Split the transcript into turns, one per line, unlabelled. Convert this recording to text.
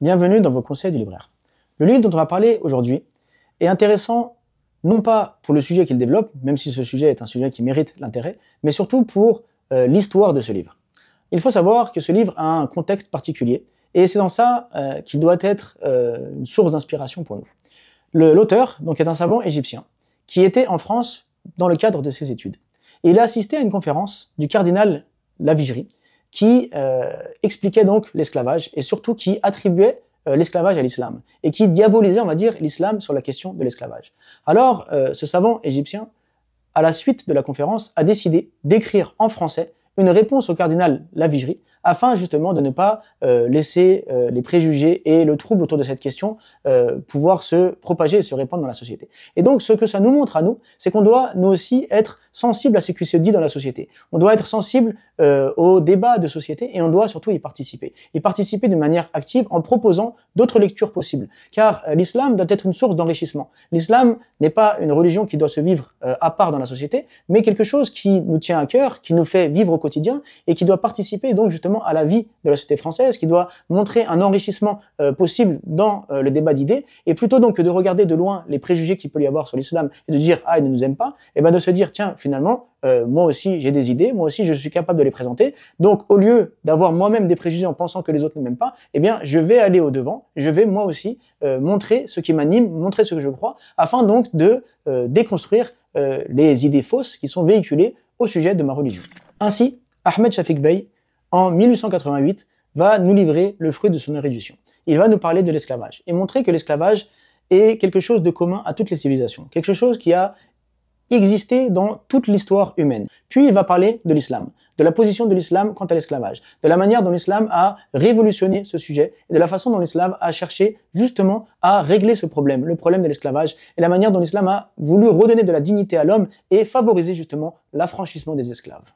Bienvenue dans vos conseils du libraire. Le livre dont on va parler aujourd'hui est intéressant non pas pour le sujet qu'il développe, même si ce sujet est un sujet qui mérite l'intérêt, mais surtout pour l'histoire de ce livre. Il faut savoir que ce livre a un contexte particulier et c'est dans ça qu'il doit être une source d'inspiration pour nous. L'auteur donc est un savant égyptien qui était en France dans le cadre de ses études. Et il a assisté à une conférence du cardinal Lavigerie qui expliquait donc l'esclavage et surtout qui attribuait l'esclavage à l'islam et qui diabolisait, on va dire, l'islam sur la question de l'esclavage. Alors, ce savant égyptien, à la suite de la conférence, a décidé d'écrire en français une réponse au cardinal Lavigerie afin justement de ne pas laisser les préjugés et le trouble autour de cette question pouvoir se propager et se répandre dans la société. Et donc, ce que ça nous montre à nous, c'est qu'on doit, nous aussi, être sensibles à ce qui se dit dans la société. On doit être sensible aux débats de société et on doit surtout y participer. Y participer de manière active en proposant d'autres lectures possibles. Car l'islam doit être une source d'enrichissement. L'islam n'est pas une religion qui doit se vivre à part dans la société, mais quelque chose qui nous tient à cœur, qui nous fait vivre au quotidien et qui doit participer donc justement à la vie de la société française, qui doit montrer un enrichissement possible dans le débat d'idées, et plutôt donc que de regarder de loin les préjugés qu'il peut y avoir sur l'islam et de dire « ah, il ne nous aime pas », et bien de se dire « tiens, finalement, moi aussi j'ai des idées, moi aussi je suis capable de les présenter, donc au lieu d'avoir moi-même des préjugés en pensant que les autres ne m'aiment pas, eh bien je vais aller au-devant, je vais moi aussi montrer ce qui m'anime, montrer ce que je crois, afin donc de déconstruire les idées fausses qui sont véhiculées au sujet de ma religion. » Ainsi, Ahmed Shafik Bey, en 1888, va nous livrer le fruit de son érudition. Il va nous parler de l'esclavage et montrer que l'esclavage est quelque chose de commun à toutes les civilisations, quelque chose qui a existé dans toute l'histoire humaine. Puis il va parler de l'islam, de la position de l'islam quant à l'esclavage, de la manière dont l'islam a révolutionné ce sujet et de la façon dont l'islam a cherché justement à régler ce problème, le problème de l'esclavage, et la manière dont l'islam a voulu redonner de la dignité à l'homme et favoriser justement l'affranchissement des esclaves.